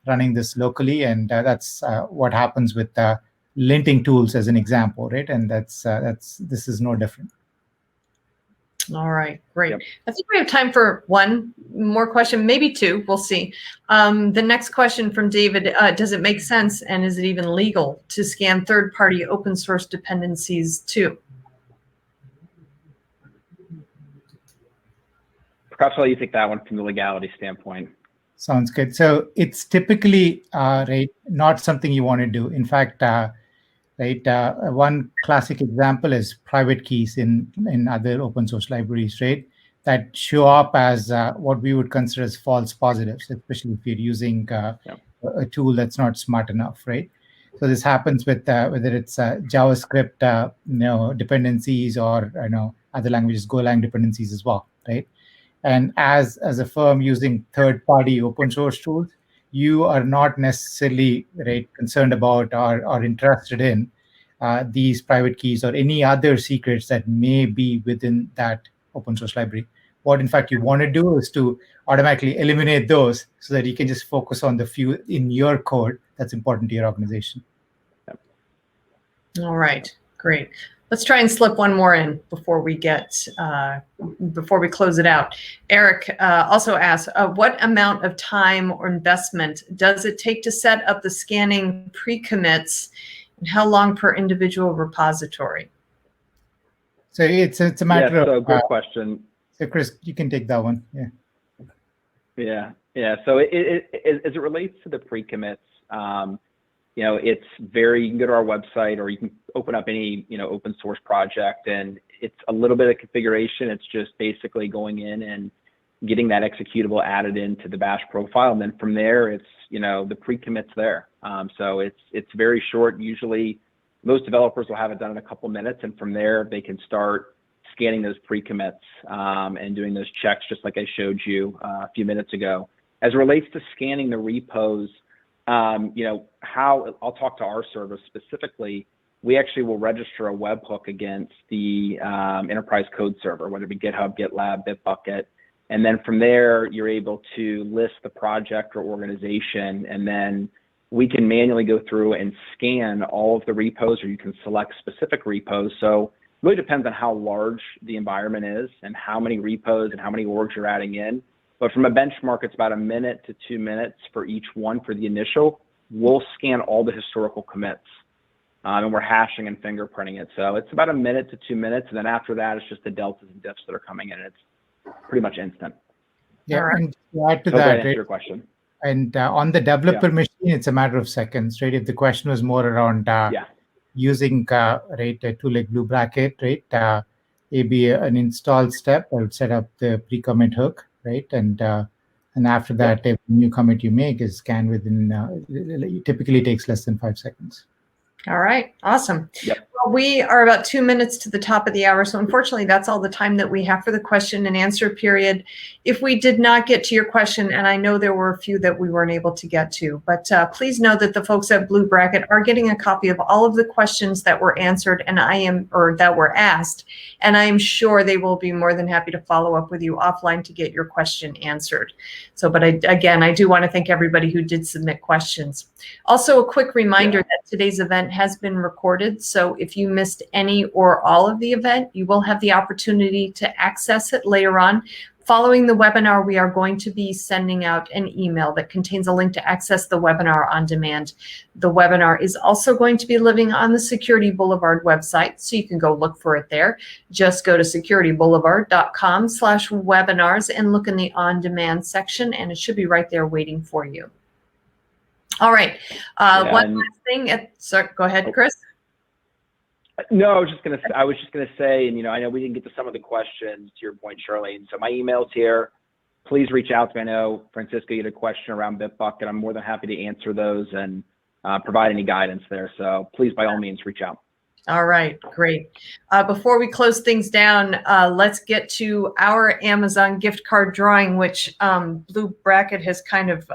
running this locally, and that's what happens with linting tools, as an example, right? And this is no different. All right, great. Yep. I think we have time for one more question, maybe two. We'll see. The next question from David, does it make sense and is it even legal to scan third-party open source dependencies too? Perhaps I'll let you take that one from the legality standpoint. Sounds good. So it's typically right, not something you want to do. In fact, one classic example is private keys in other open source libraries, right? That show up as what we would consider as false positives, especially if you're using a tool that's not smart enough, right? So this happens with whether it's JavaScript, dependencies, or other languages, Golang dependencies as well, right? And as a firm using third-party open source tools, you are not necessarily concerned about or interested in these private keys or any other secrets that may be within that open source library. What in fact you want to do is to automatically eliminate those so that you can just focus on the few in your code that's important to your organization. All right, great. Let's try and slip one more in before we close it out. Eric also asks, what amount of time or investment does it take to set up the scanning pre-commits, and how long per individual repository? So it's a matter of good question. So Chris, you can take that one. Yeah. So as it relates to the pre-commits, it's you can go to our website or you can open up any, open source project, and it's a little bit of configuration. It's just basically going in and getting that executable added into the bash profile. And then from there, it's, the pre-commits there. So it's very short. Usually most developers will have it done in a couple minutes, and from there they can start scanning those pre-commits and doing those checks, just like I showed you a few minutes ago. As it relates to scanning the repos, how I'll talk to our service specifically, we actually will register a webhook against the enterprise code server, whether it be GitHub, GitLab, Bitbucket. And then from there, you're able to list the project or organization, and then we can manually go through and scan all of the repos, or you can select specific repos. So it really depends on how large the environment is and how many repos and how many orgs you're adding in. But from a benchmark, it's about 1 minute to 2 minutes for each one for the initial. We'll scan all the historical commits, and we're hashing and fingerprinting it. So it's about 1 minute to 2 minutes. And then after that, it's just the deltas and diffs that are coming in. It's pretty much instant. Yeah, and to add to that, that, answer your question. And on the developer machine, it's a matter of seconds, right? If the question was more around using a tool like Blue Bracket, right? Maybe an install step, I would set up the pre-commit hook, right? And after that, every new commit you make is scanned within, it typically takes less than 5 seconds. All right, awesome. Yep. Well, we are about 2 minutes to the top of the hour, so unfortunately that's all the time that we have for the question and answer period. If we did not get to your question, and I know there were a few that we weren't able to get to, but please know that the folks at Blue Bracket are getting a copy of all of the questions that were answered and that were asked, and I am sure they will be more than happy to follow up with you offline to get your question answered. So, but again, I do want to thank everybody who did submit questions. Also, a quick reminder that today's event has been recorded, so if you missed any or all of the event, you will have the opportunity to access it later on. Following the webinar, we are going to be sending out an email that contains a link to access the webinar on demand. The webinar is also going to be living on the Security Boulevard website, so you can go look for it there. Just go to securityboulevard.com/webinars and look in the on-demand section, and it should be right there waiting for you. All right. One last thing. Go ahead, Chris. No, I was just gonna say, and I know we didn't get to some of the questions to your point, Charlene. So my email's here. Please reach out to me. I know Francisco, you had a question around Bitbucket. I'm more than happy to answer those and provide any guidance there. So please, by all means, reach out. All right, great. Before we close things down, let's get to our Amazon gift card drawing, which Blue Bracket has kind of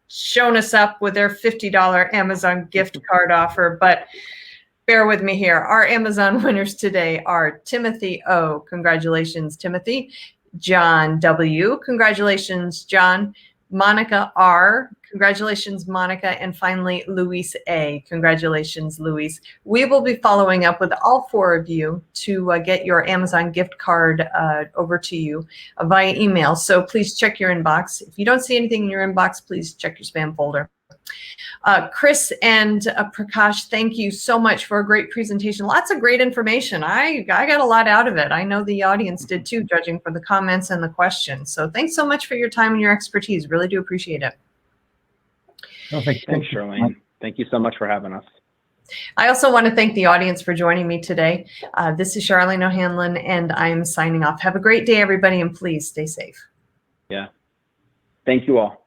shown us up with their $50 Amazon gift card offer, but bear with me here. Our Amazon winners today are Timothy O. Congratulations, Timothy. John W. Congratulations, John. Monica R. Congratulations, Monica. And finally, Luis A. Congratulations, Luis. We will be following up with all 4 of you to get your Amazon gift card over to you via email. So please check your inbox. If you don't see anything in your inbox, please check your spam folder. Chris and Prakash, thank you so much for a great presentation. Lots of great information. I got a lot out of it. I know the audience did too, judging from the comments and the questions. So thanks so much for your time and your expertise. Really do appreciate it. Perfect. Thanks, Charlene. Thank you so much for having us. I also want to thank the audience for joining me today. This is Charlene O'Hanlon, and I'm signing off. Have a great day, everybody, and please stay safe. Yeah. Thank you all.